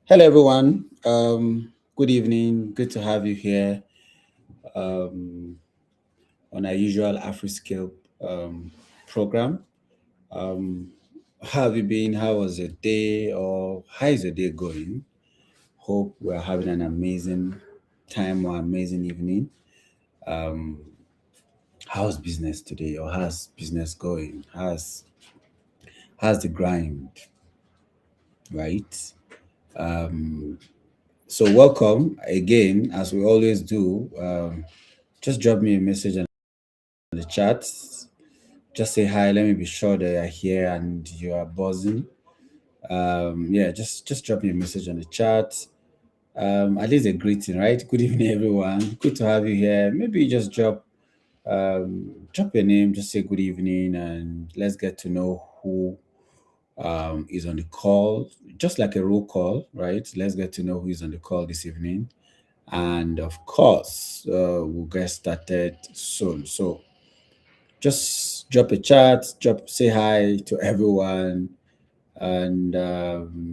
Hello, everyone. Good evening. Good to have you here um, on our usual Afriscale program. Um, how have you been? How was your day? Or how is your day going? Hope we're having an amazing time or amazing evening. Um, how's business today? Or how's business going? How's the grind? Right. Um, so welcome again, as we always do. Just drop me a message on the chat. Just say hi. Let me be sure that you're here and you are buzzing. Yeah, just drop me a message on the chat. At least a greeting, right? Good evening, everyone. Good to have you here. Maybe you just drop your name. Just say good evening, and let's get to know who is on the call. Just like a roll call, right? Let's get to know who is on the call this evening. And of course, we'll get started soon. So just drop a chat, say hi to everyone, and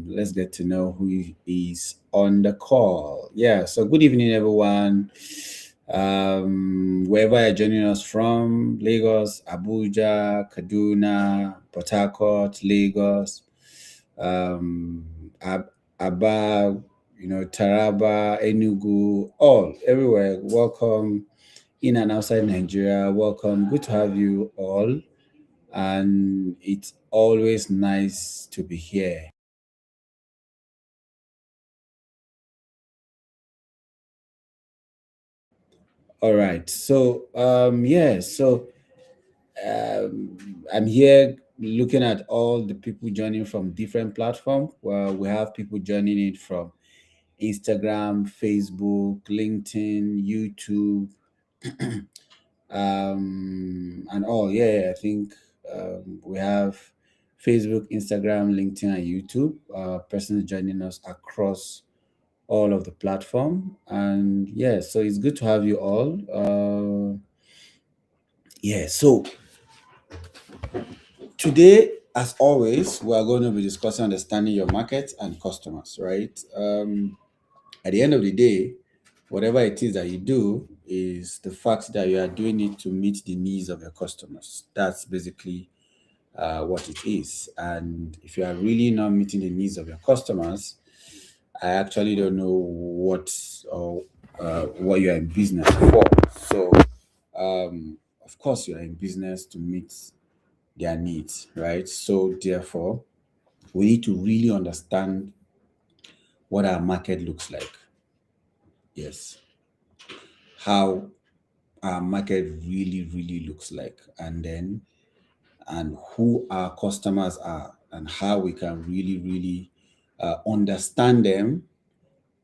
let's get to know who is on the call. Yeah, so good evening, everyone. Wherever you're joining us from, Lagos, Abuja, Kaduna, Port Harcourt, Lagos, um, Aba, Taraba, Enugu, all everywhere. Welcome in and outside Nigeria. Welcome. Good to have you all. And it's always nice to be here. All right. So I'm here looking at all the people joining from different platforms. Well, we have people joining it from Instagram, Facebook, LinkedIn, YouTube, and all. Yeah, I think we have Facebook, Instagram, LinkedIn, and YouTube. Persons joining us across all of the platform, and yeah, so it's good to have you all. Yeah, so today, as always, we are going to be discussing understanding your market and customers, right? At the end of the day, whatever it is that you do is the fact that you are doing it to meet the needs of your customers. That's basically what it is. And if you are really not meeting the needs of your customers, I actually don't know what you are in business for. So, of course, you are in business to meet their needs, right? So, therefore, we need to really understand what our market looks like. Yes, how our market really, really looks like, and who our customers are, and how we can really, really understand them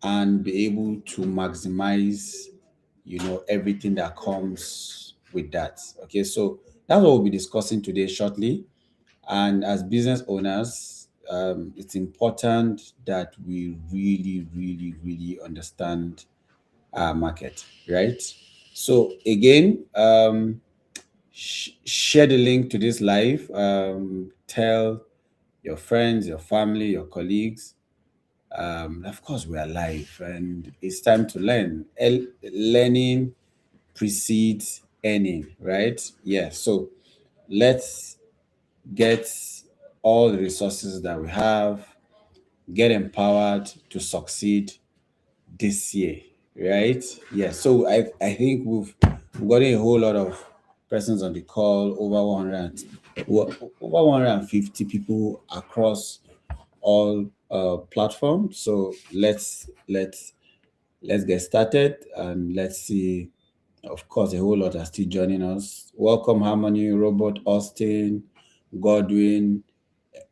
and be able to maximize everything that comes with that. Okay, so that's what we'll be discussing today shortly. And as business owners, it's important that we really, really, really understand our market, right? So again, share the link to this live. Tell your friends, your family, your colleagues. Of course, we are live, and it's time to learn. Learning precedes earning, right? Yeah. So let's get all the resources that we have, get empowered to succeed this year, right? Yeah. So I think we've got a whole lot of persons on the call, over 100, over 150 people across all platforms. So let's get started, and let's see. Of course, a whole lot are still joining us. Welcome, Harmony, Robert, Austin, Godwin,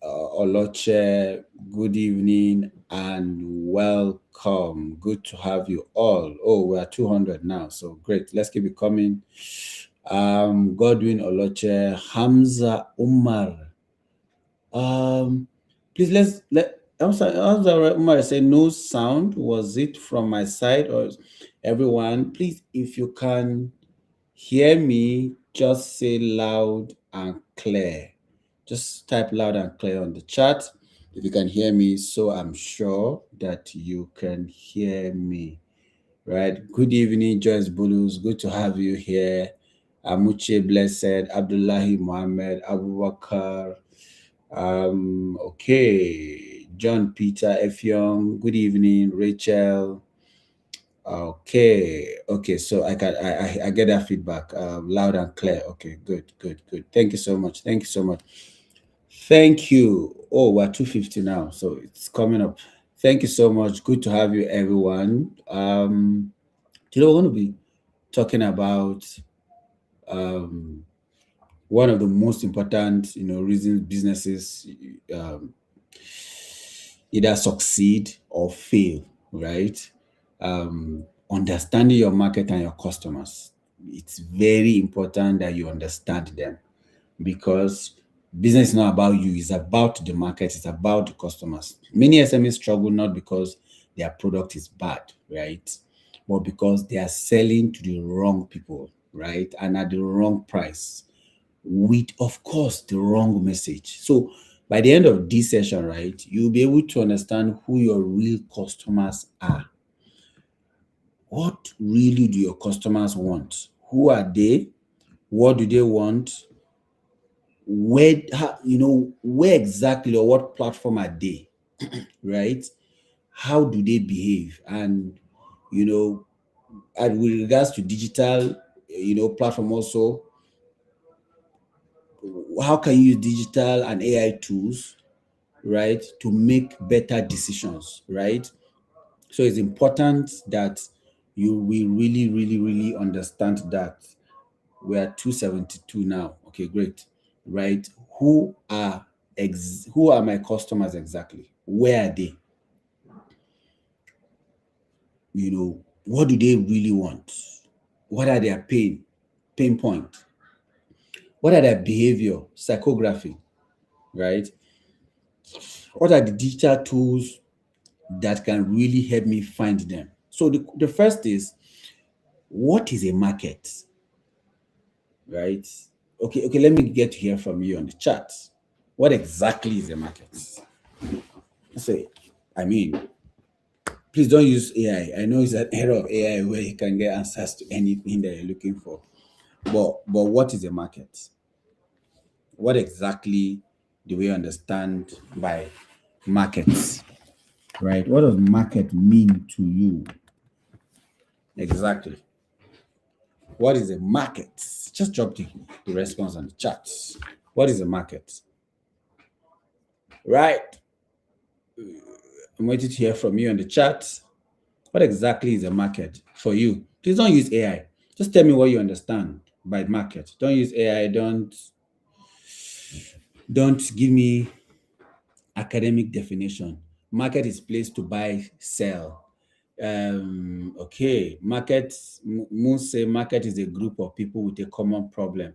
Oloche. Good evening and welcome. Good to have you all. Oh, we are 200 now, so great. Let's keep it coming. Godwin, Oloche, Hamza, Umar. Um, please let. I'm sorry, Hamza Umar say no sound. Was it from my side or everyone? Please, if you can hear me, just say loud and clear. Just type loud and clear on the chat. If you can hear me, so I'm sure that you can hear me. Right. Good evening, Joyce Bulus. Good to have you here. Amuche Blessed, Abdullahi Mohammed, Abubakar. Okay. John Peter Effiong. Good evening, Rachel. Okay. Okay. So I get that feedback loud and clear. Okay. Good. Good. Good. Thank you so much. Thank you so much. Thank you. Oh, we're 250 now, so it's coming up. Thank you so much. Good to have you, everyone. Today we're going to be talking about um, one of the most important, reasons businesses um, either succeed or fail, right? Understanding your market and your customers. It's very important that you understand them because business is not about you, it's about the market, it's about the customers. Many SMEs struggle not because their product is bad, right? But because they are selling to the wrong people, right? And at the wrong price, with, of course, the wrong message. So by the end of this session, right, you'll be able to understand who your real customers are. What really do your customers want? Who are they? What do they want? Where exactly or what platform are they, right? How do they behave? And you know and with regards to digital platform also, how can you use digital and AI tools, right, to make better decisions, right? So it's important that you will really, really, really understand that. We are 272 now. Okay, great. Right? Who are my customers exactly? Where are they? What do they really want? What are their pain point? What are their behavior, psychography, right? What are the digital tools that can really help me find them? So the first is, what is a market? Right? Okay, let me get to hear from you on the chat. What exactly is a market? Say, I mean, please don't use AI. I know it's an era of AI where you can get answers to anything that you're looking for. But what is a market? What exactly do we understand by markets? Right? What does market mean to you? Exactly. What is a market? Just drop the response on the chat. What is a market? Right. I'm waiting to hear from you on the chat. What exactly is a market for you? Please don't use AI. Just tell me what you understand by market. Don't use AI. Don't give me academic definition. Market is place to buy, sell. Okay. Moon say market is a group of people with a common problem.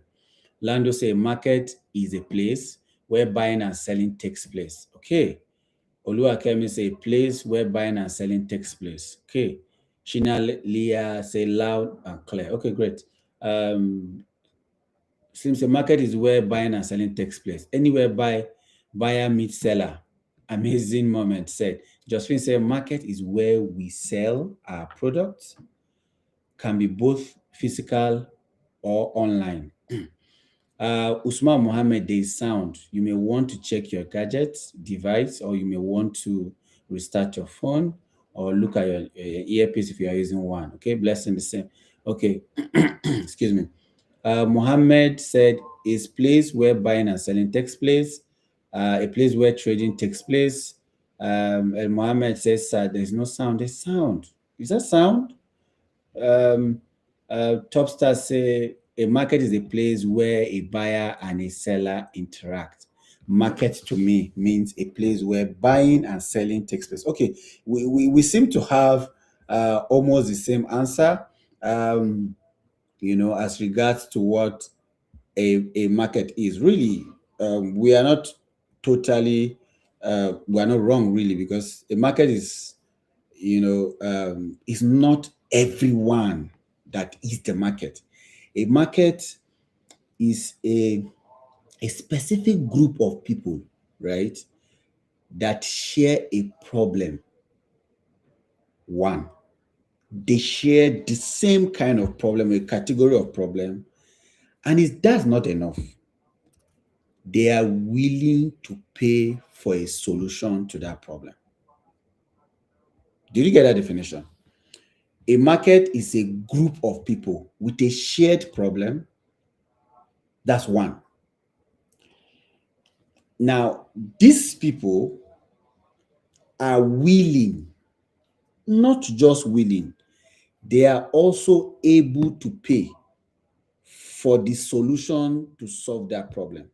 Lando say market is a place where buying and selling takes place. Okay. Oluwakemi say place where buying and selling takes place. Okay. Shina Leah say loud and clear. Okay, great. Seems the market is where buying and selling takes place. Anywhere buyer meets seller. Amazing moment said. Josephine said market is where we sell our products. Can be both physical or online. Usman Mohammed, there is sound. You may want to check your gadget device, or you may want to restart your phone, or look at your earpiece if you are using one. Okay, blessing the same. Okay, excuse me. Mohammed said, "Is place where buying and selling takes place, a place where trading takes place." And Mohammed says, "Sir, there's no sound. There's sound. Is that sound?" Um, Topstar say a market is a place where a buyer and a seller interact. Market to me means a place where buying and selling takes place. Okay, we seem to have almost the same answer. As regards to what a market is really, we are not totally we are not wrong really, because a market is it's not everyone that is the market. A market is a specific group of people, right, that share a problem. One, they share the same kind of problem, a category of problem, and that's not enough. They are willing to pay for a solution to that problem. Did you get that definition? A market is a group of people with a shared problem. That's one. Now, these people are willing, not just willing, they are also able to pay for the solution to solve that problem.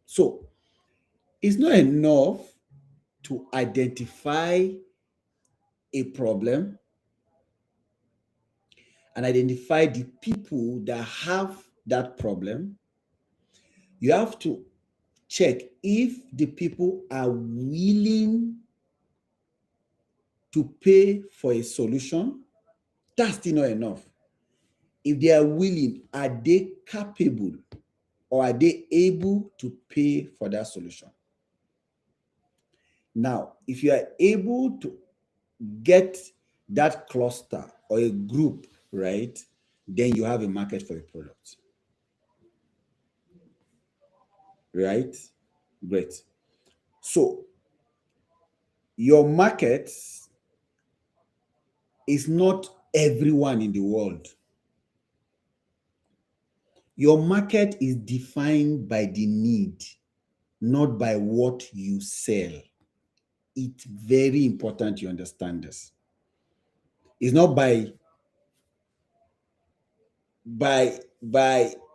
So, it's not enough to identify a problem and identify the people that have that problem. You have to check if the people are willing to pay for a solution. That's still not enough. If they are willing, are they capable or are they able to pay for that solution? Now, if you are able to get that cluster or a group, right, then you have a market for a product. Right? Great. So, your market is not everyone in the world. Your market is defined by the need, not by what you sell. It's very important you understand this. It's not by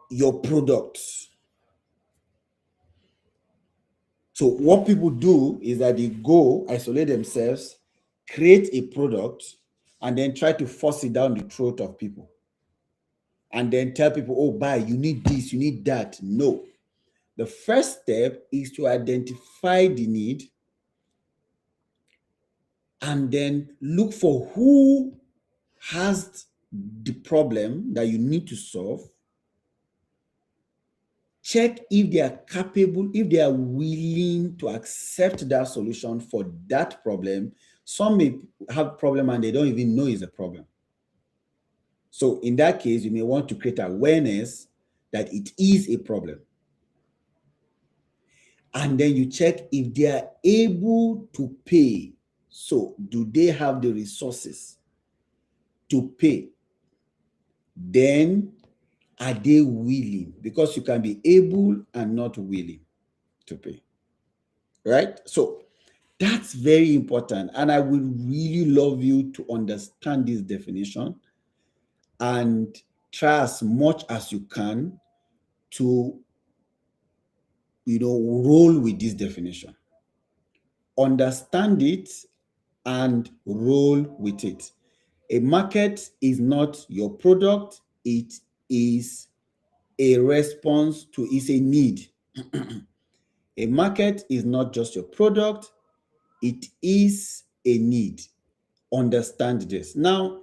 your products. So what people do is that they go isolate themselves, create a product, and then try to force it down the throat of people. And then tell people, oh, buy, you need this, you need that. No. The first step is to identify the need and then look for who has the problem that you need to solve. Check if they are capable, if they are willing to accept that solution for that problem. Some may have problem and they don't even know it's a problem. So in that case, you may want to create awareness that it is a problem. And then you check if they are able to pay. So do they have the resources to pay? Then are they willing? Because you can be able and not willing to pay. Right? So that's very important. And I would really love you to understand this definition and try as much as you can to, roll with this definition. Understand it and roll with it. A market is not your product, it is a response to, it's a need. A market is not just your product, it is a need. Understand this. Now,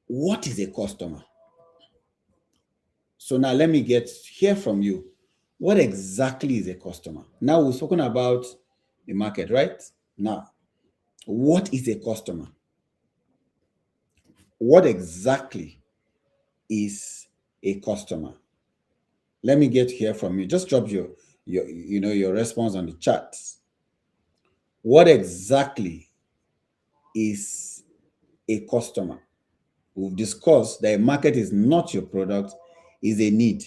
what is a customer? So now let me hear from you. What exactly is a customer? Now we've spoken about the market, right? Now, what is a customer? What exactly is a customer? Let me hear from you. Just drop your response on the chat. What exactly is a customer? We've discussed that a market is not your product, is a need.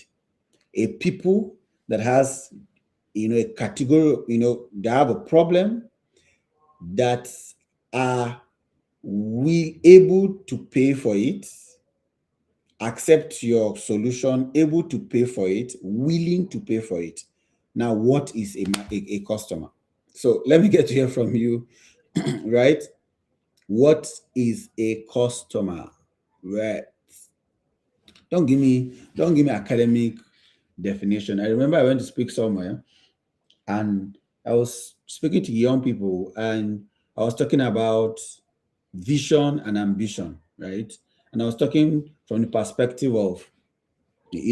A people that has, a category, they have a problem that are able to pay for it, accept your solution, able to pay for it, willing to pay for it. Now, what is a customer? So let me get to hear from you, right? What is a customer? Right. Don't give me academic definition. I remember I went to speak somewhere and I was speaking to young people and I was talking about vision and ambition, right? And I was talking from the perspective of,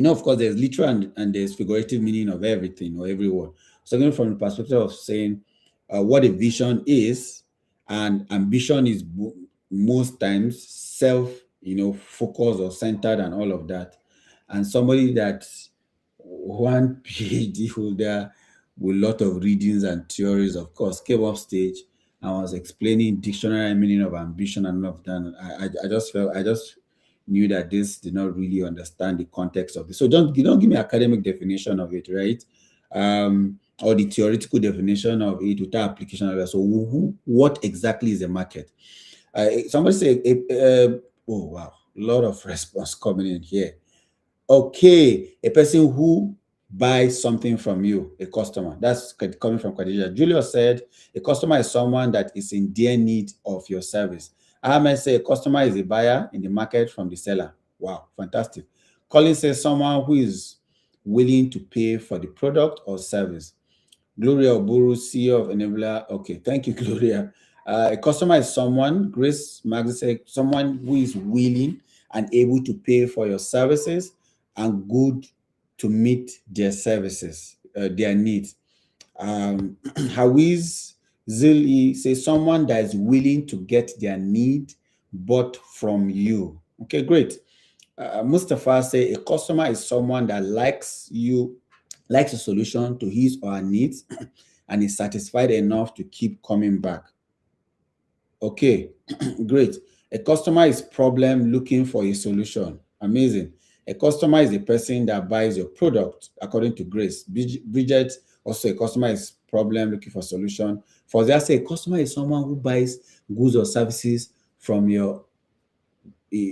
of course, there's literal and there's figurative meaning of everything or every word. talking from the perspective of saying what a vision is, and ambition is most times self, focused or centered and all of that. And somebody that one PhD holder with a lot of readings and theories, of course, came off stage and was explaining dictionary meaning of ambition and all of that. And I just knew that this did not really understand the context of it. So don't give me academic definition of it, right? Or the theoretical definition of it without application of it. So what exactly is a market? Somebody say, oh wow, a lot of response coming in here. Okay, a person who buys something from you, a customer. That's coming from Khadija. Julius said a customer is someone that is in dire need of your service. Ahmed say a customer is a buyer in the market from the seller. Wow, fantastic. Colin says someone who is willing to pay for the product or service. Gloria Oburu, CEO of Enabler. Okay, thank you, Gloria. A customer is someone, Grace Maggie said, someone who is willing and able to pay for your services and good to meet their services, their needs. Hawiz Zili says someone that is willing to get their need bought from you. Okay, great. Mustafa say a customer is someone that likes a solution to his or her needs and is satisfied enough to keep coming back. Okay, great. A customer is problem looking for a solution. Amazing. A customer is a person that buys your product, according to Grace. Bridget, also a customer is problem looking for solution. For that, say a customer is someone who buys goods or services from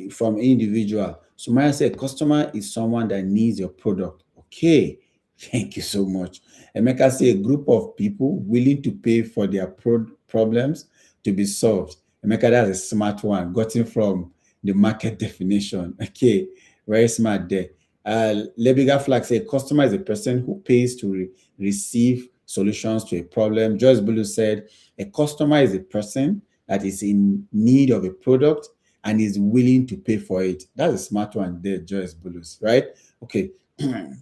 from individual. So Maya said, customer is someone that needs your product. Okay, thank you so much. Emeka say a group of people willing to pay for their problems to be solved. Emeka, that's a smart one, gotten from the market definition. Okay, very smart there. Lebiga Flag say customer is a person who pays to receive solutions to a problem. Joyce Bulu said a customer is a person that is in need of a product and is willing to pay for it. That's a smart one there, Joyce Bulus, right? Okay,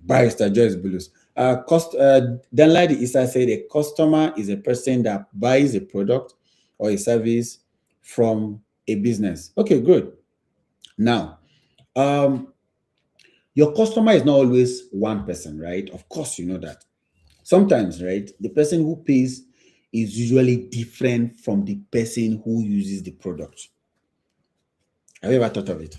Barrister Joyce Bulus. Danladi Issa said a customer is a person that buys a product or a service from a business. Okay, good. Now, your customer is not always one person, right? Of course, you know that. Sometimes, right, the person who pays is usually different from the person who uses the product. Have you ever thought of it?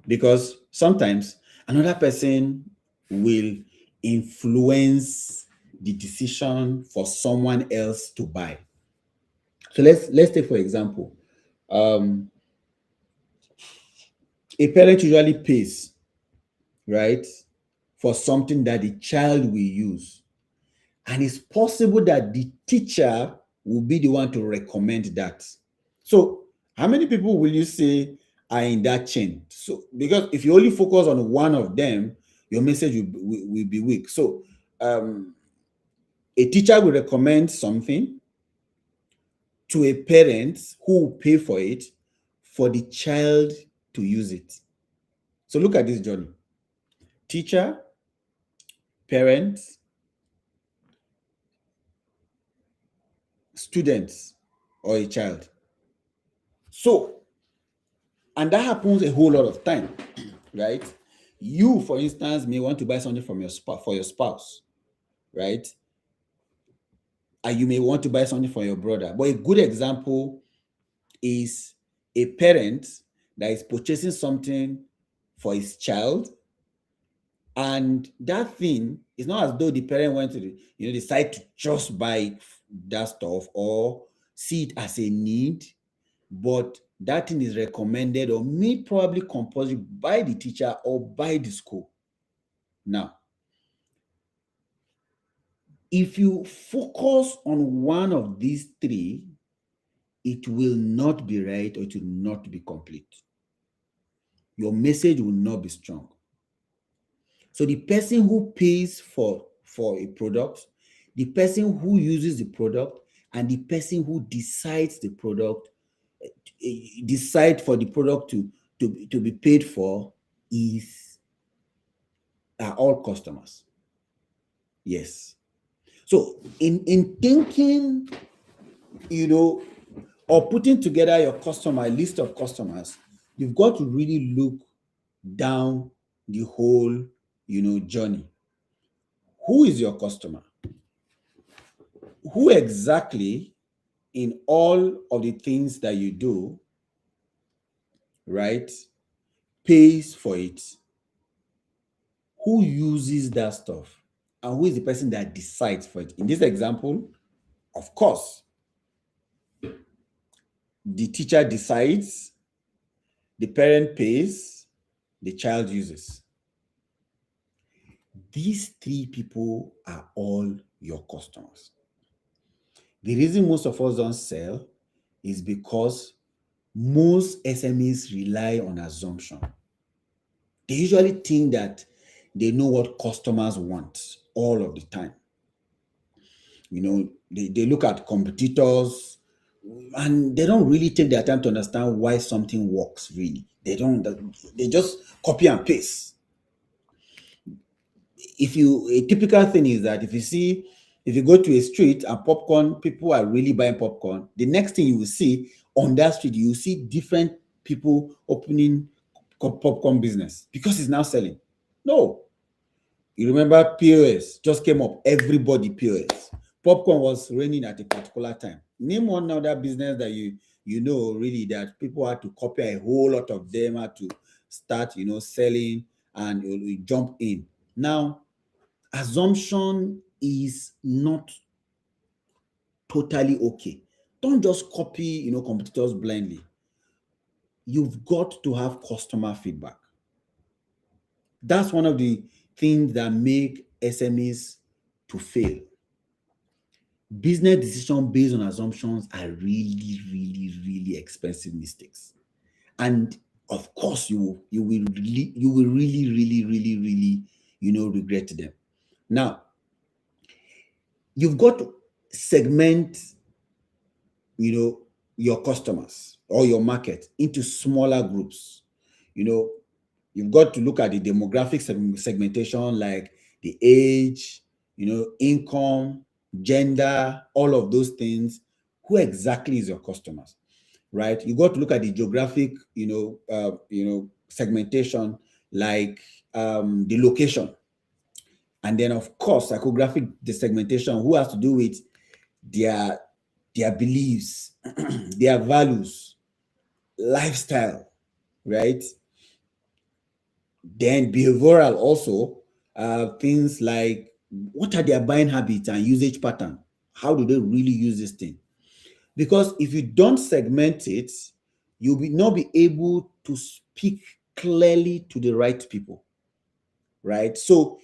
Because sometimes another person will influence the decision for someone else to buy. So let's take for example, a parent usually pays, right, for something that the child will use, and it's possible that the teacher will be the one to recommend that. So how many people will you say are in that chain? So because if you only focus on one of them, your message will be weak. So a teacher will recommend something to a parent who will pay for it for the child to use it. So look at this journey. Teacher, parents, students, or a child. So, and that happens a whole lot of time, right? You, for instance, may want to buy something from for your spouse, right? And you may want to buy something for your brother. But a good example is a parent that is purchasing something for his child, and that thing is not as though the parent went to decide to just buy that stuff or see it as a need, but that thing is recommended or made probably compulsory by the teacher or by the school. Now, if you focus on one of these three, it will not be right or it will not be complete. Your message will not be strong. So the person who pays for a product, the person who uses the product, and the person who decides the product, decide for the product to be paid for are all customers. Yes. So in thinking, or putting together your customer list of customers, you've got to really look down the whole, journey. Who is your customer? Who exactly in all of the things that you do, right, pays for it? Who uses that stuff? And who is the person that decides for it? In this example, of course, the teacher decides, the parent pays, the child uses. These three people are all your customers. The reason most of us don't sell is because most SMEs rely on assumption. They usually think that they know what customers want all of the time. They look at competitors and they don't really take their time to understand why something works really. They just copy and paste. A typical thing is that if you go to a street and popcorn, people are really buying popcorn, the next thing you will see on that street, you will see different people opening popcorn business because it's now selling. No. You remember POS just came up, everybody POS. Popcorn was raining at a particular time. Name one other business that you know really that people had to copy, a whole lot of them had to start, selling and jump in. Now, assumption is not totally okay. Don't just copy, competitors blindly. You've got to have customer feedback. That's one of the things that make SMEs to fail. Business decisions based on assumptions are really, really, really expensive mistakes. And of course, you will really, really, really, really, regret them. Now, you've got to segment, your customers or your market into smaller groups. You've got to look at the demographic segmentation, like the age, income, gender, all of those things. Who exactly is your customers, right? You got to look at the geographic, segmentation, like the location, and then of course psychographic the segmentation, who has to do with their their beliefs, their values, lifestyle, right? Then behavioral also, things like what are their buying habits and usage pattern? How do they really use this thing? Because if you don't segment it, you'll not be able to speak clearly to the right people, right? So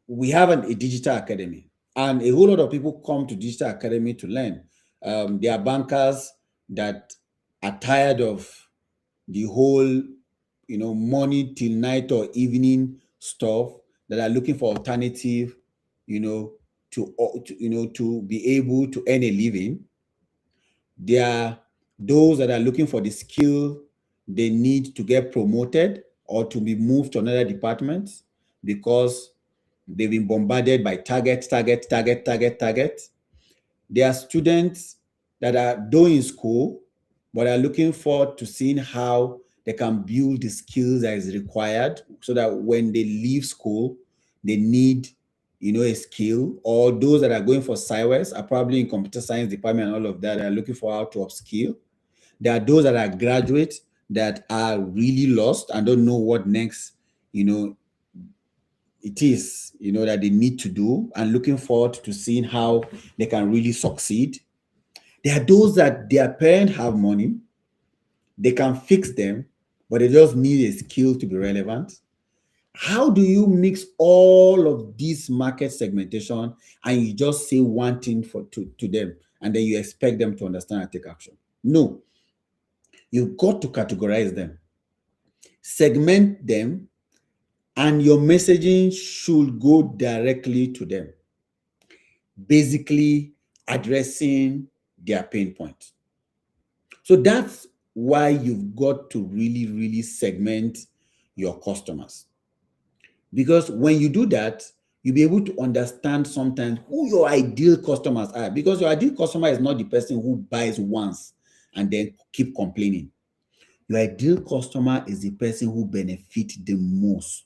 we have a digital academy, and a whole lot of people come to digital academy to learn. There are bankers that are tired of the whole, morning till night or evening stuff, that are looking for alternative, to be able to earn a living. There are those that are looking for the skill they need to get promoted or to be moved to another department because they've been bombarded by target, target, target, target, target. There are students that are doing school, but are looking forward to seeing how they can build the skills that is required so that when they leave school, they need, a skill. Or those that are going for SciWest are probably in computer science department and all of that, are looking for how to upskill. There are those that are graduates that are really lost and don't know what next, it is, that they need to do, and looking forward to seeing how they can really succeed. There are those that their parents have money, they can fix them, but they just need a skill to be relevant. How do you mix all of this market segmentation and you just say one thing to them and then you expect them to understand and take action? No, you've got to categorize them, segment them, and your messaging should go directly to them, basically addressing their pain points. So that's why you've got to really, really segment your customers. Because when you do that, You'll be able to understand sometimes who your ideal customers are, because your ideal customer is not the person who buys once and then keep complaining. Your ideal customer is the person who benefits the most,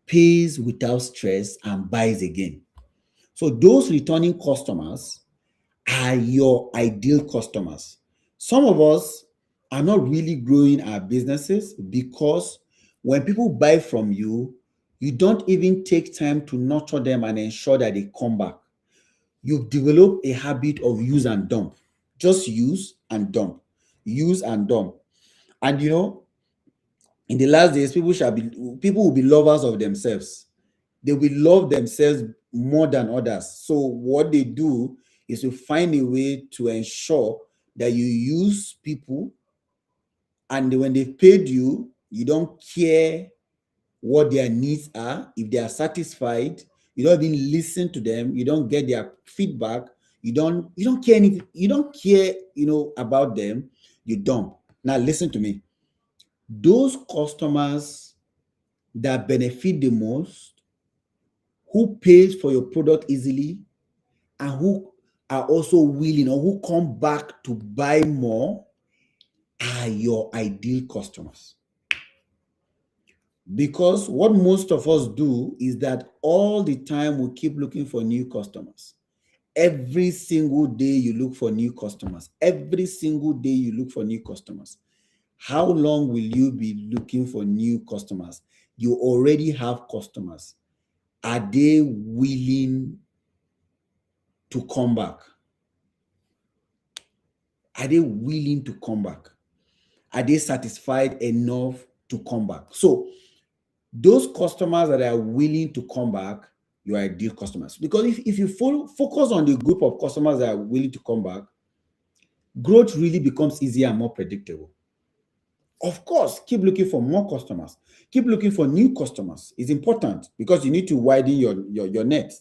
pays without stress, and buys again. So those returning customers are your ideal customers. Some of us are not really growing our businesses because when people buy from you, you don't even take time to nurture them and ensure that they come back. You've developed a habit of use and dump. Just use and dump. Use and dump. And in the last days, people will be lovers of themselves. They will love themselves more than others. So what they do is to find a way to ensure that you use people, and when they've paid you, you don't care what their needs are. If they are satisfied, you don't even listen to them, you don't get their feedback, you don't care anything, you don't care, about them, you dump. Now listen to me. Those customers that benefit the most, who pays for your product easily, and who are also willing or who come back to buy more, are your ideal customers. Because what most of us do is that all the time we keep looking for new customers. Every single day you look for new customers. Every single day you look for new customers. How long will you be looking for new customers? You already have customers. Are they willing to come back? Are they willing to come back? Are they satisfied enough to come back? So those customers that are willing to come back, your ideal customers. Because if you focus on the group of customers that are willing to come back, growth really becomes easier and more predictable. Of course, keep looking for more customers. Keep looking for new customers. It's important because you need to widen your net.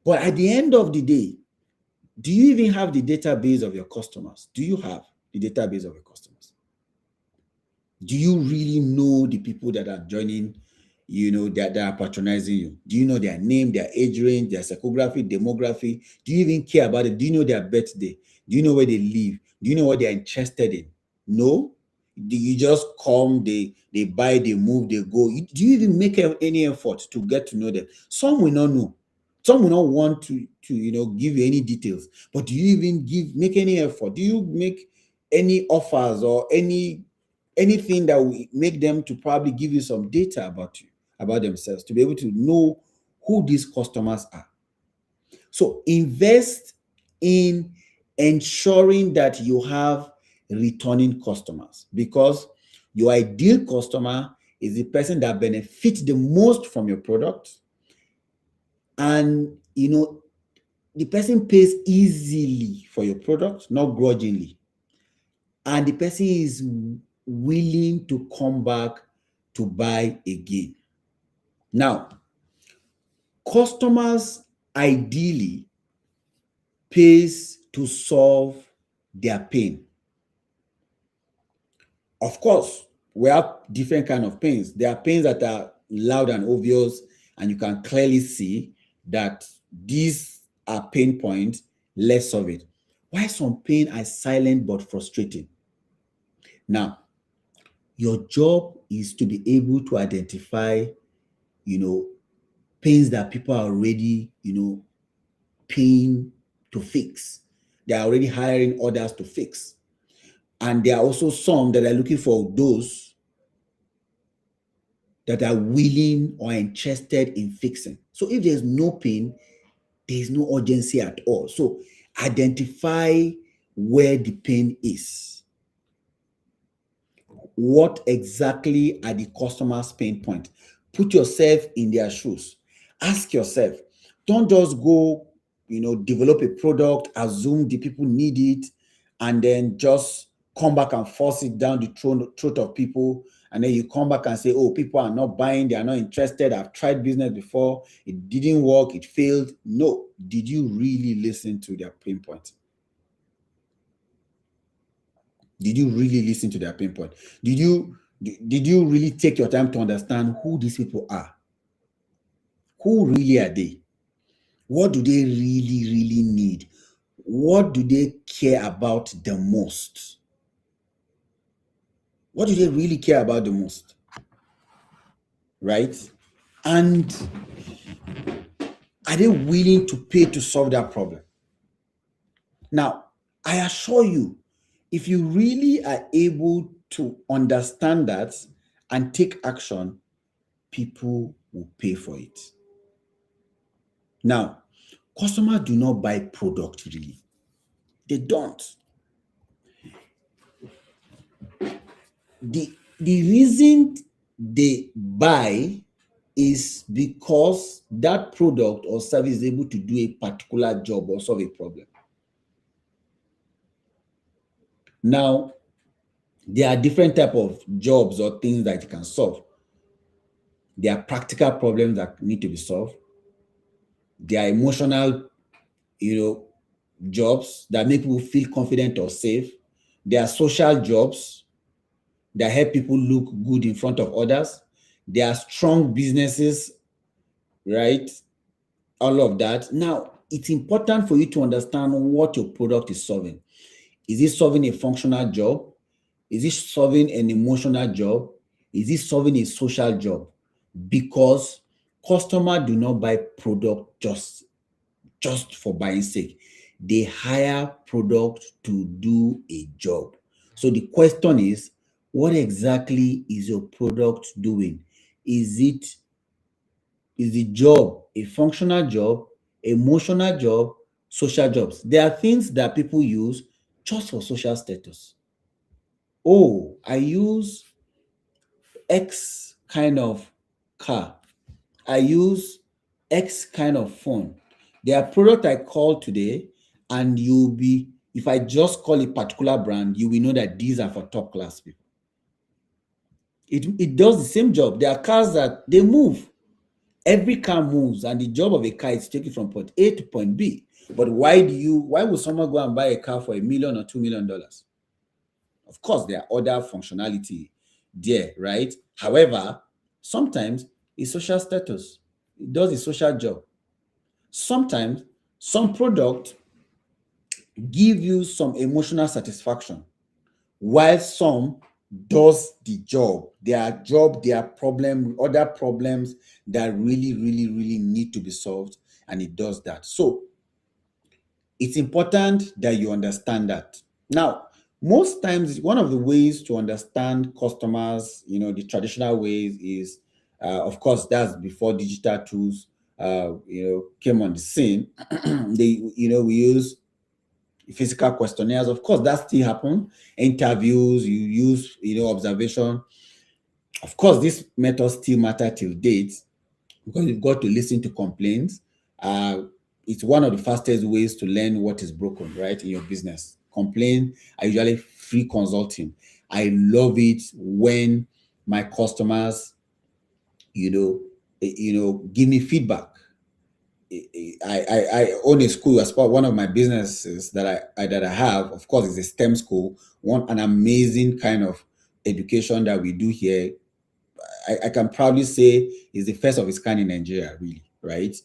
But at the end of the day, do you even have the database of your customers? Do you have the database of your customers? Do you really know the people that are joining, that are patronizing you? Do you know their name, their age range, their psychography, demography? Do you even care about it? Do you know their birthday? Do you know where they live? Do you know what they're interested in? No? Do you just come, they buy, they move, they go? Do you even make any effort to get to know them? Some will not know. Some will not want to give you any details. But do you even make any effort? Do you make any offers or anything that will make them to probably give you some data about you, about themselves, to be able to know who these customers are? So invest in ensuring that you have returning customers, because your ideal customer is the person that benefits the most from your product, and the person pays easily for your product, not grudgingly, and the person is willing to come back to buy again. Now, customers ideally pays to solve their pain. Of course, we have different kind of pains. There are pains that are loud and obvious, and you can clearly see that these are pain points, let's solve it. Why some pain are silent but frustrating? Now, your job is to be able to identify, pains that people are already, paying to fix. They are already hiring others to fix. And there are also some that are looking for those that are willing or interested in fixing. So if there's no pain, there's no urgency at all. So identify where the pain is. What exactly are the customer's pain point? Put yourself in their shoes. Ask yourself. Don't just go, develop a product, assume the people need it, and then just come back and force it down the throat of people. And then you come back and say, oh, people are not buying, they are not interested. I've tried business before, it didn't work, it failed. No. Did you really listen to their pain point? Did you really listen to their pain point? Did you really take your time to understand who these people are? Who really are they? What do they really, really need? What do they care about the most? What do they really care about the most? Right? And are they willing to pay to solve that problem? Now, I assure you, if you really are able to understand that and take action, people will pay for it. Now, customers do not buy product really. They don't. The reason they buy is because that product or service is able to do a particular job or solve a problem. Now, there are different type of jobs or things that you can solve. There are practical problems that need to be solved. There are emotional, you know, jobs that make people feel confident or safe. There are social jobs that help people look good in front of others. There are strong businesses, right? All of that. Now, it's important for you to understand what your product is solving. Is it solving a functional job? Is it solving an emotional job? Is it solving a social job? Because customers do not buy product just for buying sake. They hire product to do a job. So the question is, what exactly is your product doing? Is it is the job a functional job, emotional job, social jobs? There are things that people use just for social status. Oh, I use X kind of car. I use X kind of phone. There are product I call today, and you'll be, if I just call a particular brand, you will know that these are for top class people. It does the same job. There are cars that they move. Every car moves, and the job of a car is taken from point A to point B. But why would someone go and buy a car for $1 million or $2 million? Of course, there are other functionality there, right? However, sometimes it's social status. It does a social job. Sometimes some product give you some emotional satisfaction, while some does the job. There are other problems that really, really, really need to be solved, and it does that. So it's important that you understand that. Now, most times, one of the ways to understand customers, the traditional ways is, of course, that's before digital tools, came on the scene. We use physical questionnaires. Of course, that still happen. Interviews, you use, observation. Of course, this method still matter till date because you've got to listen to complaints. Uh, it's one of the fastest ways to learn what is broken, right, in your business. Complaints are usually free consulting. I love it when my customers, give me feedback. I own a school as part one of my businesses that I have. Of course, it's a STEM school. An amazing kind of education that we do here. I can proudly say is the first of its kind in Nigeria, really, right?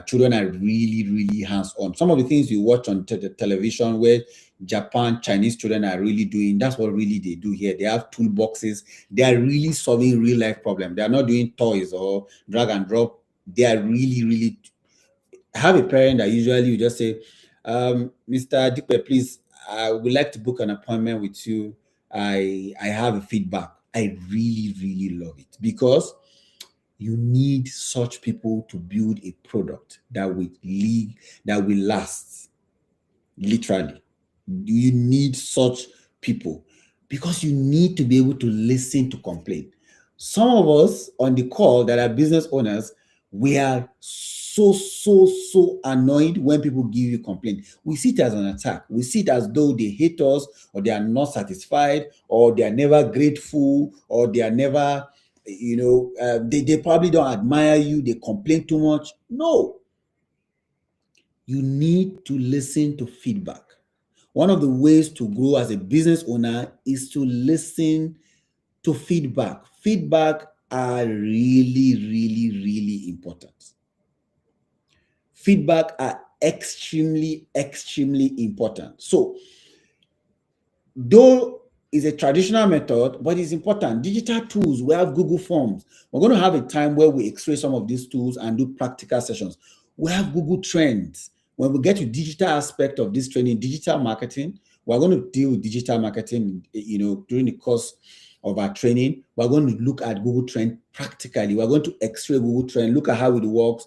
Children are really, really hands-on. Some of the things you watch on the television where Japan, Chinese children are really doing, that's what really they do here. They have toolboxes. They are really solving real life problems. They are not doing toys or drag and drop. They are really, really. I have a parent that usually you just say, Mr. Dipe, please, I would like to book an appointment with you. I have a feedback. I really, really love it because you need such people to build a product that will last. Literally. You need such people because you need to be able to listen to complain. Some of us on the call that are business owners, we are so annoyed when people give you complaint. We see it as an attack. We see it as though they hate us or they are not satisfied or they are never grateful or they are never, they probably don't admire you. They complain too much. No, you need to listen to feedback. One of the ways to grow as a business owner is to listen to feedback. Feedback are really, really, really important. feedback are extremely, extremely important. So, though it's a traditional method, but it's important. Digital tools, we have Google Forms. We're going to have a time where we x-ray some of these tools and do practical sessions. We have Google Trends. When we get to digital aspect of this training, digital marketing, we're going to deal with digital marketing, during the course of our training. We're going to look at Google Trend practically. We're going to x-ray Google Trend, look at how it works,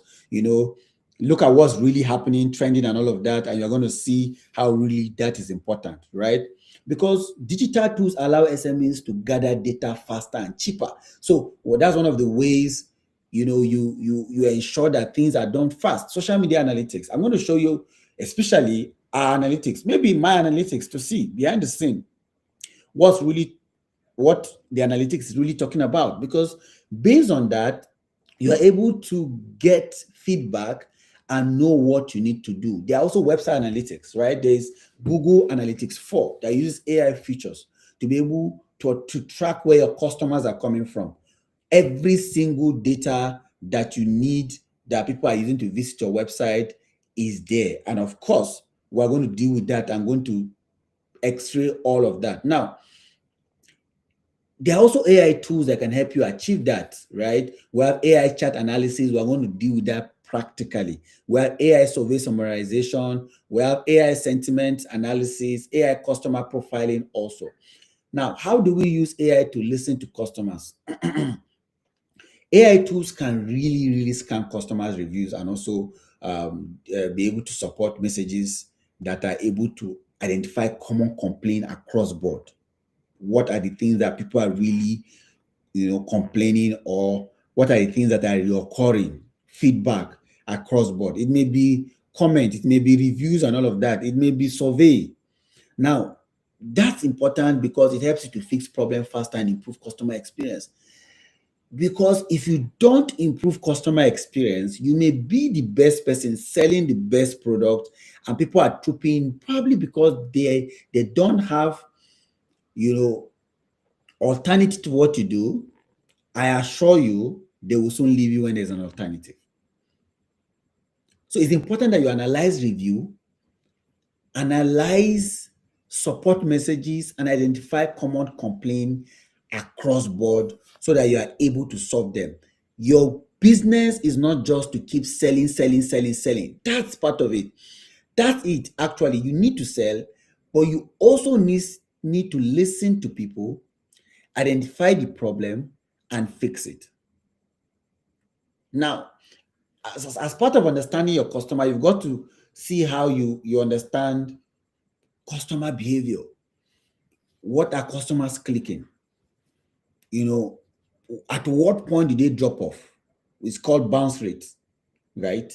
look at what's really happening, trending and all of that, and you're going to see how really that is important, right? Because digital tools allow SMEs to gather data faster and cheaper. So that's one of the ways you ensure that things are done fast. Social media analytics. I'm going to show you, especially our analytics, maybe my analytics, to see behind the scene what the analytics is really talking about. Because based on that, you are able to get feedback and know what you need to do. There are also website analytics, right? There's Google Analytics 4 that uses AI features to be able to track where your customers are coming from. Every single data that you need that people are using to visit your website is there. And of course, we're going to deal with that. I'm going to x-ray all of that. Now, there are also AI tools that can help you achieve that, right? We have AI chat analysis. We're going to deal with that practically. We have AI survey summarization. We have AI sentiment analysis, AI customer profiling also. Now, how do we use AI to listen to customers? AI tools can really, really scan customers' reviews and also be able to support messages that are able to identify common complaint across board. What are the things that people are really, complaining, or what are the things that are reoccurring, feedback across board. It may be comment, it may be reviews and all of that. It may be survey. Now, that's important because it helps you to fix problems faster and improve customer experience. Because if you don't improve customer experience, you may be the best person selling the best product, and people are trooping probably because they don't have, alternative to what you do. I assure you, they will soon leave you when there's an alternative. So it's important that you analyze support messages, and identify common complaints across board so that you are able to solve them. Your business is not just to keep selling, selling, selling, selling. That's part of it. That's it. Actually, you need to sell, but you also need to listen to people, identify the problem, and fix it. Now, as part of understanding your customer, you've got to see how you understand customer behavior. What are customers clicking? At what point did they drop off? It's called bounce rate, right?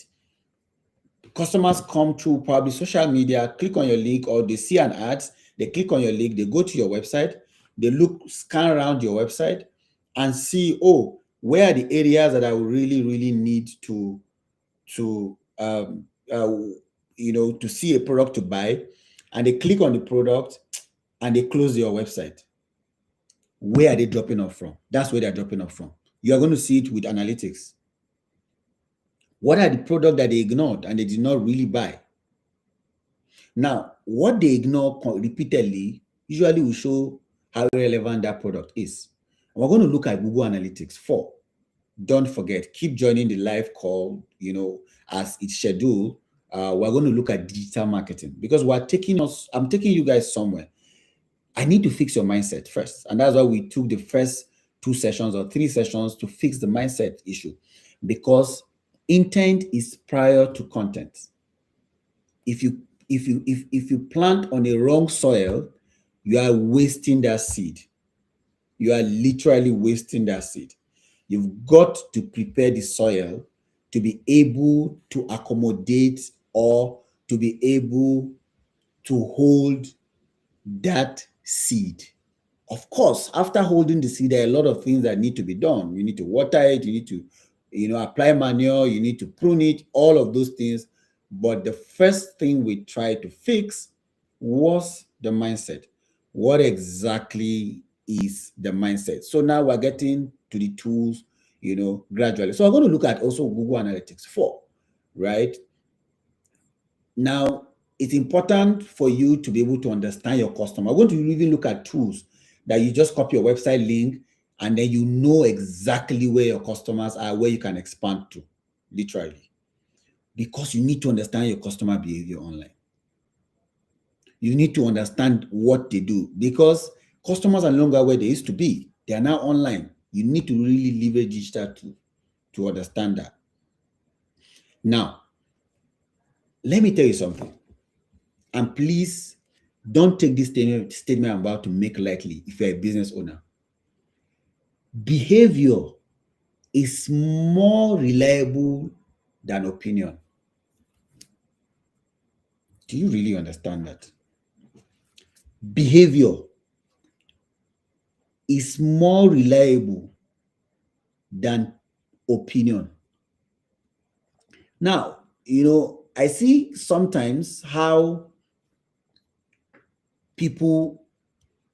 Customers come through probably social media, click on your link, or they see an ad, they click on your link, they go to your website, they scan around your website and see, oh, where are the areas that I would really, really need to see a product to buy, and they click on the product and they close your website. Where are they dropping off from? That's where they're dropping off from. You are going to see it with analytics. What are the products that they ignored and they did not really buy? Now, what they ignore repeatedly usually will show how relevant that product is. And we're going to look at Google Analytics 4. Don't forget, keep joining the live call, as it's scheduled. We're going to look at digital marketing because I'm taking you guys somewhere. I need to fix your mindset first. And that's why we took the first 2 sessions or 3 sessions to fix the mindset issue, because intent is prior to content. If you plant on a wrong soil, you are wasting that seed. You are literally wasting that seed. You've got to prepare the soil to be able to accommodate or to be able to hold that seed. Of course, after holding the seed, there are a lot of things that need to be done. You need to water it, you need to, apply manure, you need to prune it, all of those things. But the first thing we tried to fix was the mindset. What exactly is the mindset? So now we're getting to the tools, gradually. So I'm going to look at also Google Analytics 4, right? Now, it's important for you to be able to understand your customer. We're going to even look at tools that you just copy your website link and then you know exactly where your customers are, where you can expand to, literally. Because you need to understand your customer behavior online. You need to understand what they do because customers are no longer where they used to be. They are now online. You need to really leverage digital to understand that. Now, let me tell you something. And please don't take this statement I'm about to make lightly if you're a business owner. Behavior is more reliable than opinion. Do you really understand that? Behavior is more reliable than opinion. Now, I see sometimes how people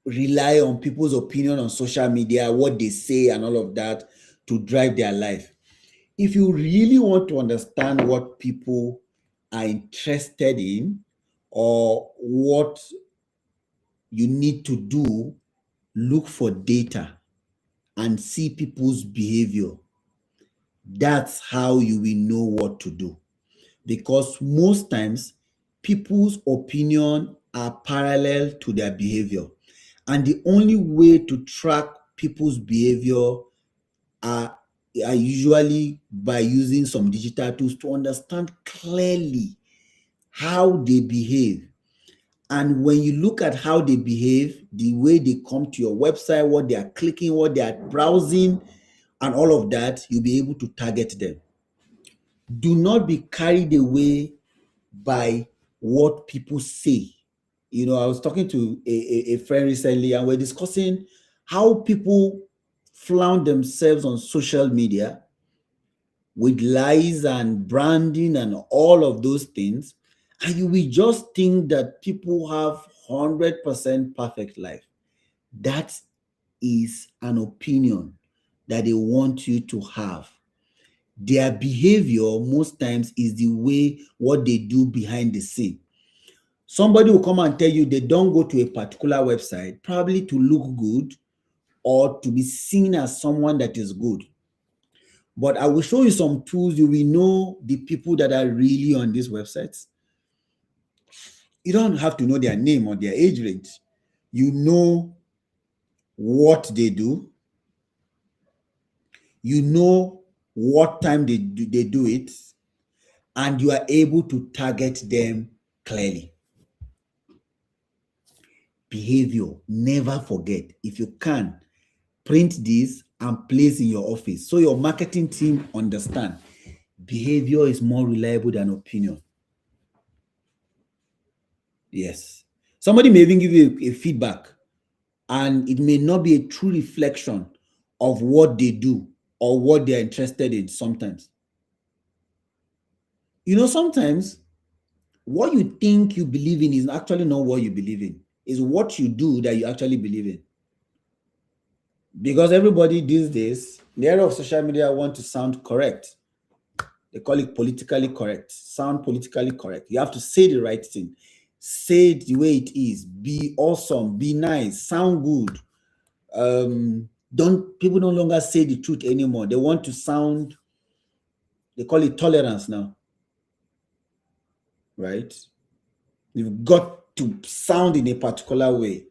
rely on people's opinion on social media, what they say, and all of that to drive their life. If you really want to understand what people are interested in or what you need to do, look for data and see people's behavior. That's how you will know what to do. Because most times, people's opinion are parallel to their behavior. And the only way to track people's behavior are, are usually by using some digital tools to understand clearly how they behave. And when you look at how they behave, the way they come to your website, what they are clicking, what they are browsing, and all of that, you'll be able to target them. Do not be carried away by what people say. I was talking to a friend recently, and we're discussing how people flaunt themselves on social media with lies and branding and all of those things. And you will just think that people have 100% perfect life. That is an opinion that they want you to have. Their behavior most times is the way what they do behind the scene. Somebody will come and tell you they don't go to a particular website, probably to look good or to be seen as someone that is good. But I will show you some tools. You will know the people that are really on these websites. You don't have to know their name or their age range. You know what they do. You know what time they do it. And you are able to target them clearly. Behavior, never forget. If you can, print this and place in your office so your marketing team understand behavior is more reliable than opinion. Yes. Somebody may even give you a feedback and it may not be a true reflection of what they do or what they're interested in sometimes. Sometimes what you think you believe in is actually not what you believe in. It's what you do that you actually believe in. Because everybody these days, in the era of social media, want to sound correct. They call it politically correct. Sound politically correct. You have to say the right thing. Say it the way it is. Be awesome. Be nice. Sound good. Don't people no longer say the truth anymore. They want to sound, they call it tolerance now. Right? You've got to sound in a particular way.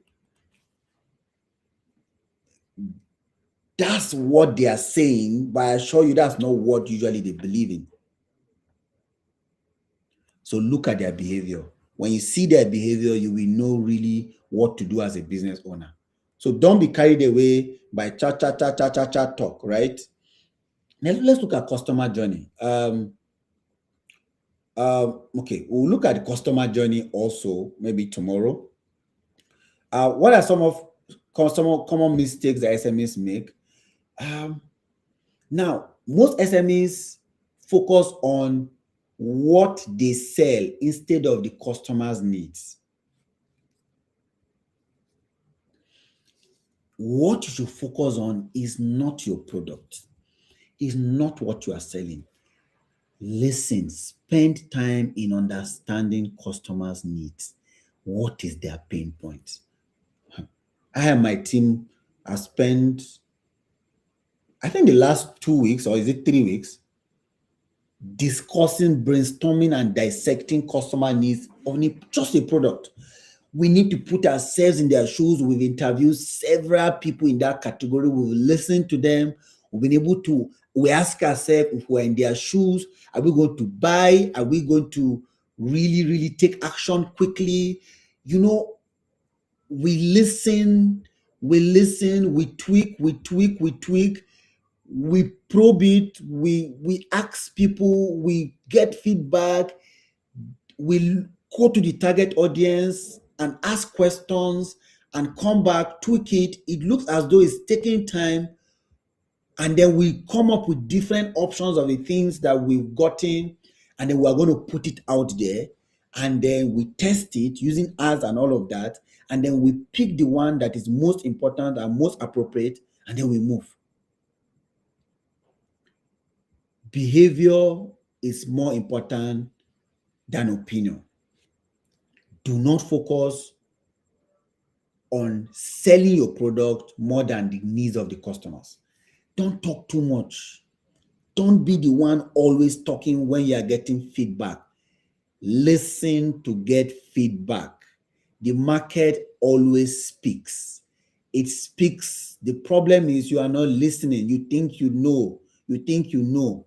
That's what they are saying, but I assure you that's not what usually they believe in. So look at their behavior. When you see their behavior, you will know really what to do as a business owner. So don't be carried away by chat talk, right? Now let's look at customer journey. Okay, we'll look at the customer journey also maybe tomorrow. What are some of common mistakes that SMEs make? Now, most SMEs focus on what they sell instead of the customer's needs. What you should focus on is not your product, is not what you are selling. Listen, spend time in understanding customers' needs. What is their pain point? I and my team have spent, I think, the last 2 weeks, or is it 3 weeks, discussing, brainstorming, and dissecting customer needs on just a product. We need to put ourselves in their shoes. We've interviewed several people in that category. We've listened to them. We've been able to, we ask ourselves, if we're in their shoes, are we going to buy? Are we going to really, really take action quickly? You know, we tweak, we probe it, we ask people, we get feedback, we go to the target audience and ask questions and come back, tweak it. It looks as though it's taking time, and then we come up with different options of the things that we've gotten, and then we're going to put it out there, and then we test it using ads and all of that, and then we pick the one that is most important and most appropriate, and then we move. Behavior is more important than opinion. Do not focus on selling your product more than the needs of the customers. Don't talk too much. Don't be the one always talking when you are getting feedback. Listen to get feedback. The market always speaks. It speaks. The problem is you are not listening. You think you know. You think you know.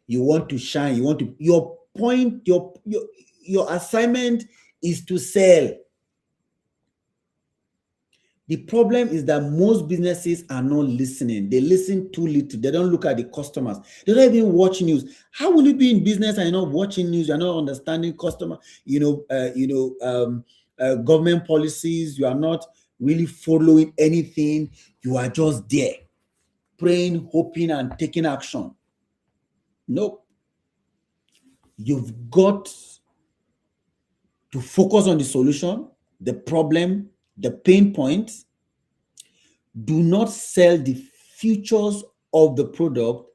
You want to shine. You want to. Your point. Your assignment is to sell. The problem is that most businesses are not listening. They listen too little. They don't look at the customers. They don't even watch news. How will you be in business and you're not watching news? You're not understanding customer, government policies. You are not really following anything. You are just there, praying, hoping, and taking action. Nope. You've got to focus on the solution, the problem, the pain points. Do not sell the features of the product,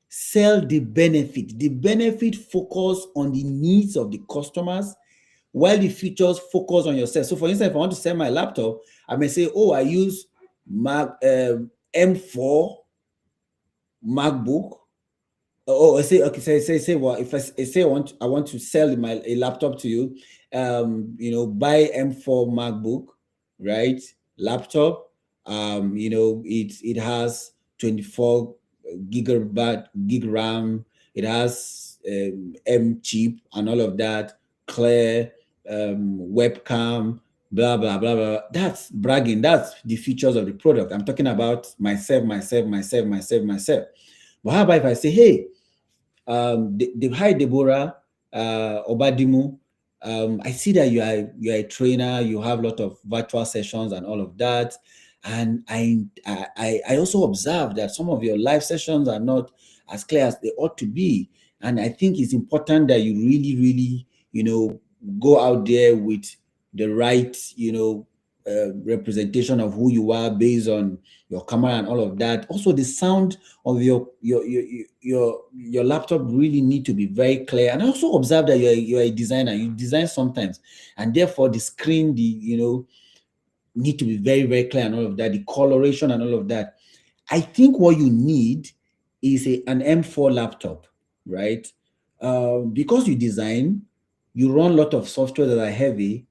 sell the benefit. The benefit focus on the needs of the customers, while the features focus on yourself. So for instance, if I want to sell my laptop, I may say, oh, I use M4 MacBook. Oh, I say, okay, say well, if I say I want to sell a laptop to you, buy M4 MacBook, right? Laptop, it has 24 gigabyte gig RAM, it has M chip and all of that, clear, webcam, blah blah blah blah. That's bragging. That's the features of the product. I'm talking about myself. But how about if I say, hey, hi Deborah, Obadimu. I see that you're a trainer. You have a lot of virtual sessions and all of that. And I also observe that some of your live sessions are not as clear as they ought to be. And I think it's important that you really, really, go out there with the right, representation of who you are based on your camera and all of that. Also, the sound of your laptop really need to be very clear. And I also observe that you're a designer. You design sometimes, and therefore the screen, need to be very, very clear and all of that. The coloration and all of that. I think what you need is an M4 laptop, right? Because you design, you run a lot of software that are heavy.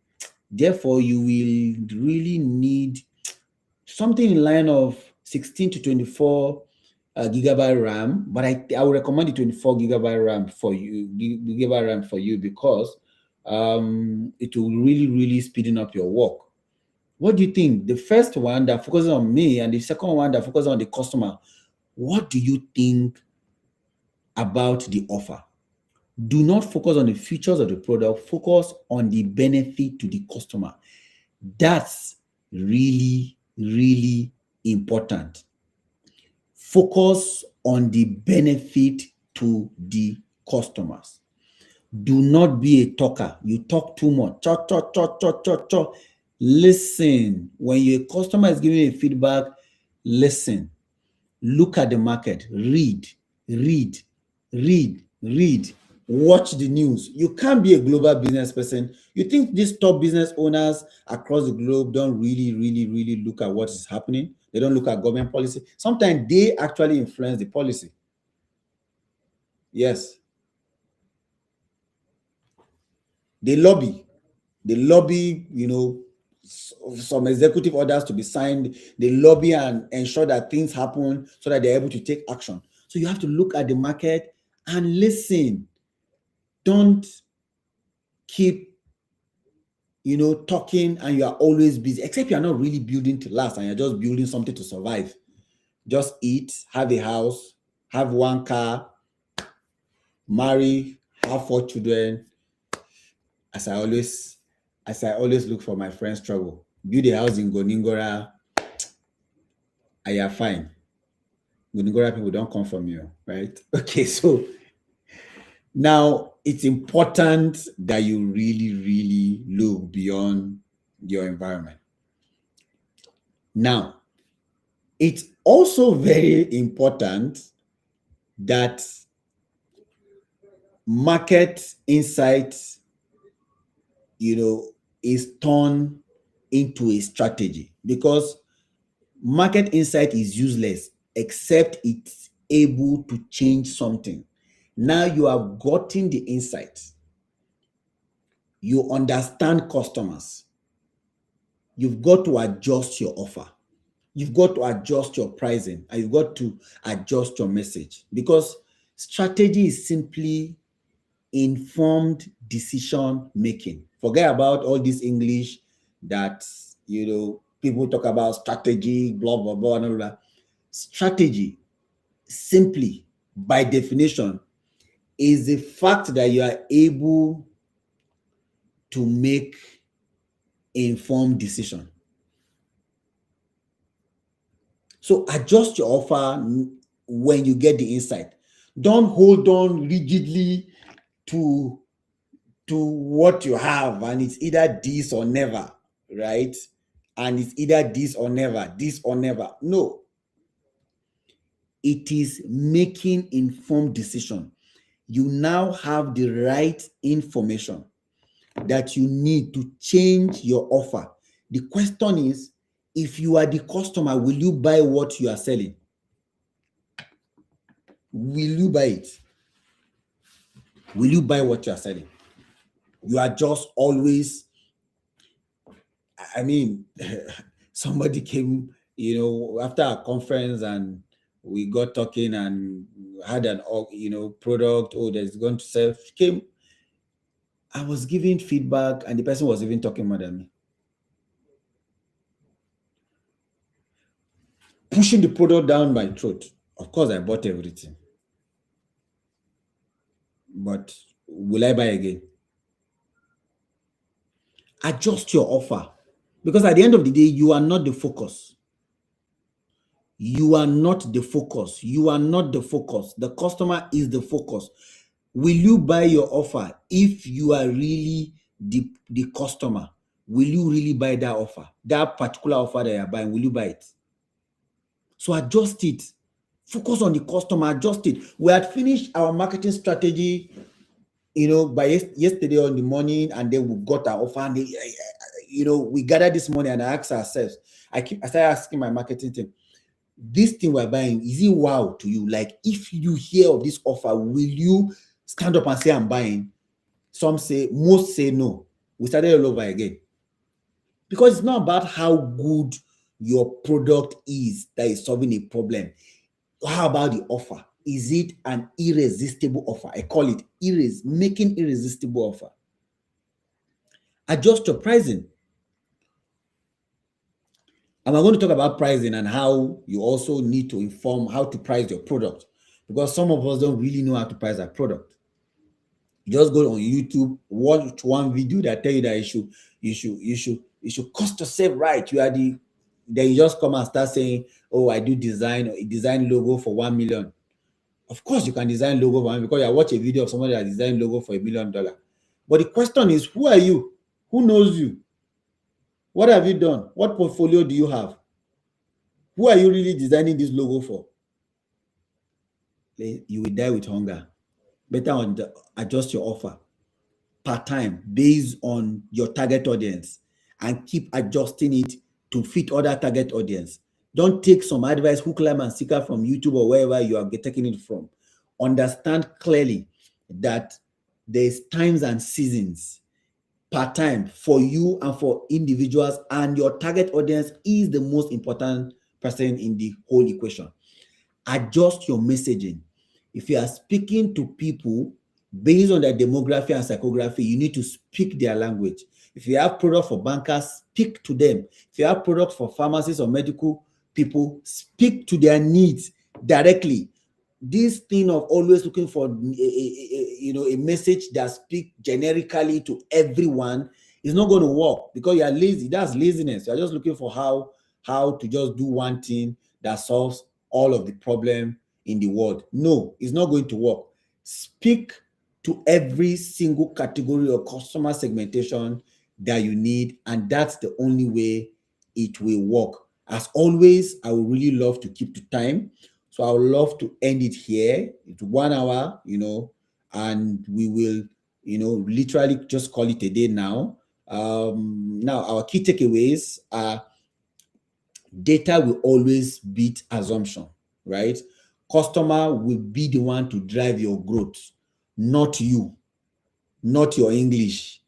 Therefore, you will really need something in line of 16 to 24 gigabyte RAM. But I would recommend the 24 gigabyte RAM for you because it will really, really speeding up your work. What do you think? The first one that focuses on me and the second one that focuses on the customer. What do you think about the offer? Do not focus on the features of the product. Focus on the benefit to the customer. That's really, really important. Focus on the benefit to the customers. Do not be a talker. You talk too much. Cho. Listen. When your customer is giving you feedback, listen. Look at the market. Read. read, watch the news. You can't be a global business person. You think these top business owners across the globe don't really look at what is happening? They don't look at government policy. Sometimes they actually influence the policy. Yes, they lobby. They lobby, some executive orders to be signed. They lobby and ensure that things happen so that they're able to take action. So you have to look at the market and listen. Don't keep, talking and you are always busy, except you're not really building to last and you're just building something to survive. Just eat, have a house, have one car, marry, have 4 children. As I always, as I always look for my friend's trouble, build a house in Goningora, and you're fine. Goningora people don't come from you, right? Okay, so now it's important that you really look beyond your environment. Now, it's also very important that market insight, is turned into a strategy, because market insight is useless except it's able to change something. Now you have gotten the insight, you understand customers, you've got to adjust your offer, you've got to adjust your pricing, and you've got to adjust your message, because strategy is simply informed decision making. Forget about all this English that people talk about strategy, blah blah blah, and all that. Strategy, simply by definition, is the fact that you are able to make informed decision. So adjust your offer when you get the insight. Don't hold on rigidly to what you have, and it's either this or never, right? And it's either this or never, this or never. No, it is making informed decision. You now have the right information that you need to change your offer. The question is, if you are the customer, will you buy what you are selling? Will you buy it? Will you buy what you are selling? You are just always, I mean, somebody came, after a conference, and we got talking and had an, product, that's going to sell. Came, I was giving feedback, and the person was even talking more than me. Pushing the product down my throat. Of course, I bought everything. But will I buy again? Adjust your offer. Because at the end of the day, you are not the focus. You are not the focus. You are not the focus. The customer is the focus. Will you buy your offer if you are really the customer? Will you really buy that offer? That particular offer that you're buying, will you buy it? So adjust it. Focus on the customer, adjust it. We had finished our marketing strategy, by yesterday on the morning, and then we got our offer, and we gathered this morning, and I asked ourselves, I started asking my marketing team, this thing we're buying, is it wow to you? Like, if you hear of this offer, will you stand up and say I'm buying? Most say no. We started all over again. Because it's not about how good your product is that is solving a problem. How about the offer? Is it an irresistible offer? I call it making irresistible offer. Adjust your pricing. And we're going to talk about pricing and how you also need to inform how to price your product, because some of us don't really know how to price our product. You just go on YouTube, watch one video that tell you that you should cost yourself right. Then you just come and start saying, oh, I do design logo for 1 million. Of course, you can design logo for 1 million, because you watch a video of somebody that designed logo for $1 million. But the question is, who are you? Who knows you? What have you done? What portfolio do you have? Who are you really designing this logo for? You will die with hunger. better adjust your offer per time based on your target audience and keep adjusting it to fit other target audience. Don't take some advice, hook, line, and sinker from YouTube or wherever you are taking it from. Understand clearly that there's times and seasons per time for you and for individuals, and your target audience is the most important person in the whole equation. Adjust your messaging. If you are speaking to people based on their demography and psychography, you need to speak their language. If you have products for bankers, speak to them. If you have products for pharmacists or medical people, speak to their needs directly. This thing of always looking for a message that speaks generically to everyone is not going to work, because you are lazy. That's laziness. You are just looking for how to just do one thing that solves all of the problem in the world. No, it's not going to work. Speak to every single category or customer segmentation that you need, and that's the only way it will work. As always, I would really love to keep to time, so I would love to end it here. It's 1 hour, and we will, literally just call it a day now. Now, our key takeaways are: data will always beat assumption, right? Customer will be the one to drive your growth, not you, not your English,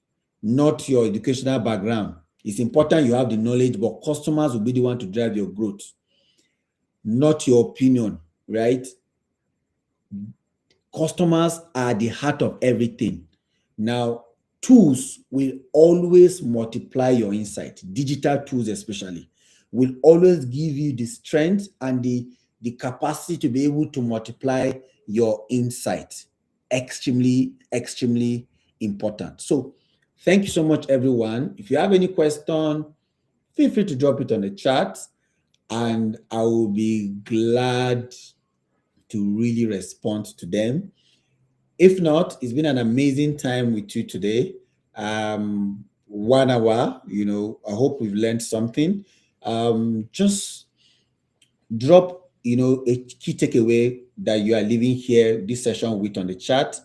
not your educational background. It's important you have the knowledge, but customers will be the one to drive your growth, not your opinion, right? Customers are the heart of everything. Now, tools will always multiply your insight. Digital tools, especially, will always give you the strength and the capacity to be able to multiply your insight. Extremely, extremely important. So, thank you so much, everyone. If you have any question, feel free to drop it on the chat, and I will be glad to really respond to them. If not, it's been an amazing time with you today. 1 hour, I hope we've learned something. Just drop, a key takeaway that you are leaving here, this session with, on the chat.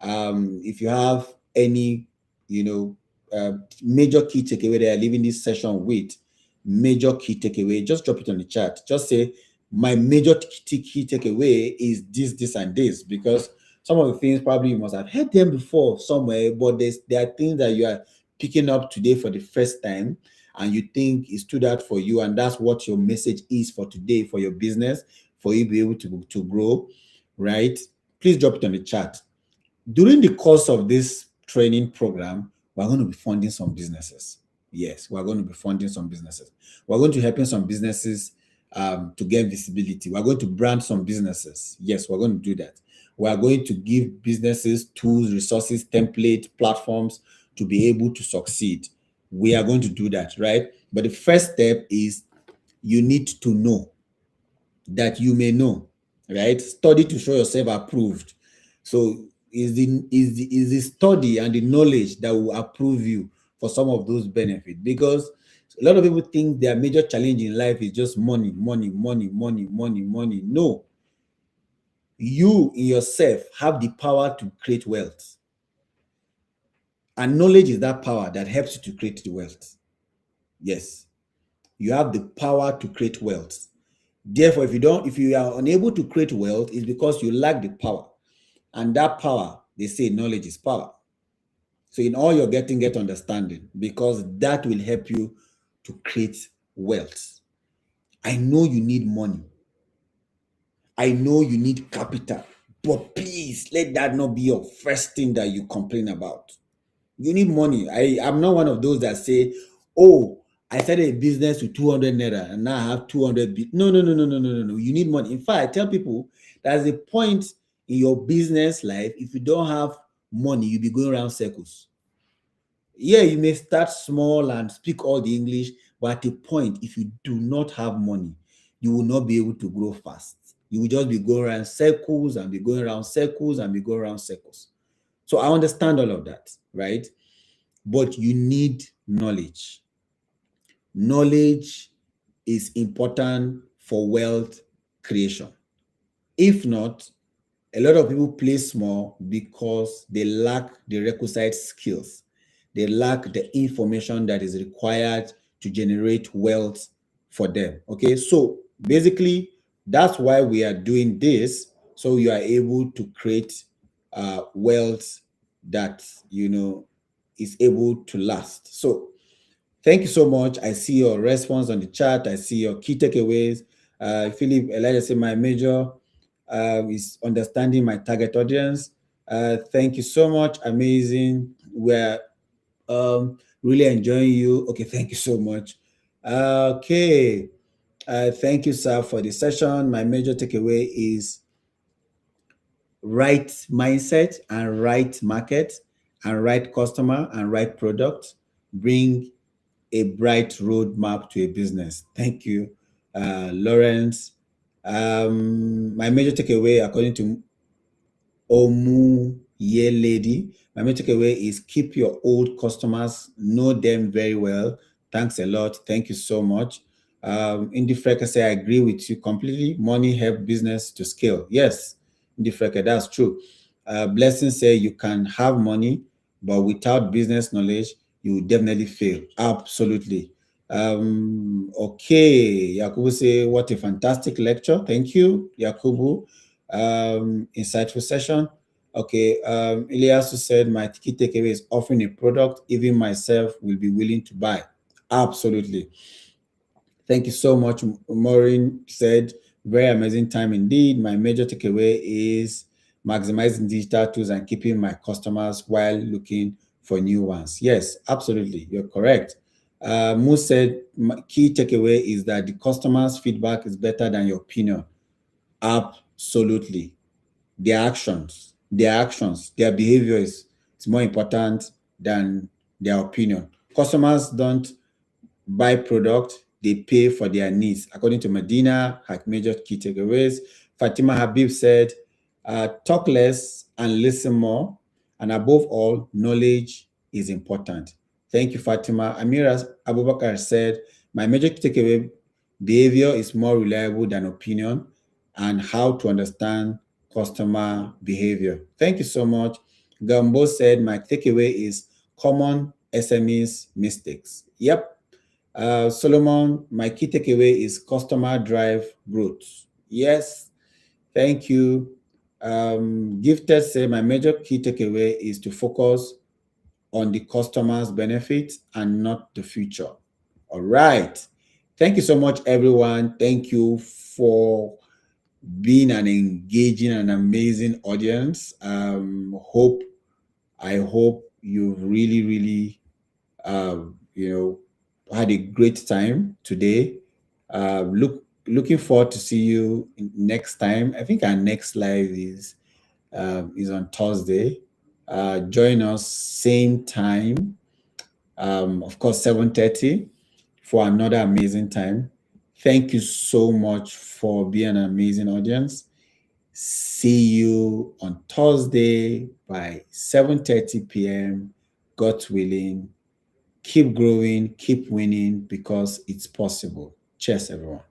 If you have any, major key takeaway that you're leaving this session with, major key takeaway, just drop it on the chat. Just say, my major key takeaway is this, and this, because some of the things probably you must have heard them before somewhere, but there are things that you are picking up today for the first time, and you think it stood out for you, and that's what your message is for today, for your business, for you to be able to grow, right? Please drop it on the chat. During the course of this training program, we're going to be funding some businesses. Yes, we're going to be funding some businesses. We're going to helping some businesses to get visibility. We're going to brand some businesses. Yes, we're going to do that. We're going to give businesses tools, resources, templates, platforms to be able to succeed. We are going to do that, right? But the first step is you need to know that you may know, right? Study to show yourself approved. So is the study and the knowledge that will approve you for some of those benefits, because a lot of people think their major challenge in life is just money, money, money, money, money, money. No, you in yourself have the power to create wealth, and knowledge is that power that helps you to create the wealth. Yes, you have the power to create wealth. Therefore, if you are unable to create wealth, it's because you lack the power. And that power, they say knowledge is power. So in all you're getting, get understanding, because that will help you to create wealth. I know you need money. I know you need capital, but please let that not be your first thing that you complain about. You need money. I'm not one of those that say, oh, I started a business with 200 naira and now I have 200. No, no, no, no, no, no, no, no. You need money. In fact, I tell people there's a point in your business life, if you don't have money, you'll be going around circles. Yeah, you may start small and speak all the English, but at a point, if you do not have money, you will not be able to grow fast. You will just be going around circles and be going around circles and be going around circles. So I understand all of that, right? But you need knowledge. Knowledge is important for wealth creation. If not, A lot of people play small because they lack the requisite skills. They lack the information that is required to generate wealth for them. Okay, so basically, that's why we are doing this. So you are able to create wealth that is able to last. So thank you so much. I see your response on the chat. I see your key takeaways. Philip Elijah said my major is understanding my target audience. Thank you so much. Amazing. We're really enjoying you. Okay, thank you so much. Okay. Thank you, sir, for the session. My major takeaway is right mindset and right market and right customer and right product bring a bright roadmap to a business. Thank you, Lawrence. My major takeaway, according to Omu Ye Lady, my main takeaway is keep your old customers, know them very well. Thanks a lot. Thank you so much. Indy Freka say I agree with you completely. Money help business to scale. Yes, Indy Freka, that's true. Blessing say you can have money, but without business knowledge, you will definitely fail. Absolutely. Okay, Yakubu say what a fantastic lecture. Thank you, Yakubu. Insightful session. Okay, Ilyasu said my key takeaway is offering a product even myself will be willing to buy. Absolutely. Thank you so much. Maureen said, very amazing time indeed. My major takeaway is maximizing digital tools and keeping my customers while looking for new ones. Yes, absolutely. You're correct. Moose said, my key takeaway is that the customer's feedback is better than your opinion. Absolutely. Their behavior is more important than their opinion. Customers don't buy product, they pay for their needs. According to Medina, her major key takeaways, Fatima Habib said, talk less and listen more. And above all, knowledge is important. Thank you, Fatima. Amira Abubakar said, my major takeaway, behavior is more reliable than opinion and how to understand customer behavior. Thank you so much. Gambo said, my takeaway is common SMEs mistakes. Yep, Solomon, my key takeaway is customer drive growth. Yes, thank you. Gifted say my major key takeaway is to focus on the customer's benefit and not the future. All right. Thank you so much, everyone. Thank you for being an engaging and amazing audience. I hope you've really, really had a great time today. Looking forward to see you next time. I think our next live is on Thursday. Join us same time, of course 7:30 for another amazing time. Thank you so much for being an amazing audience. See you on Thursday by 7:30 p.m. God willing. Keep growing, keep winning because it's possible. Cheers, everyone.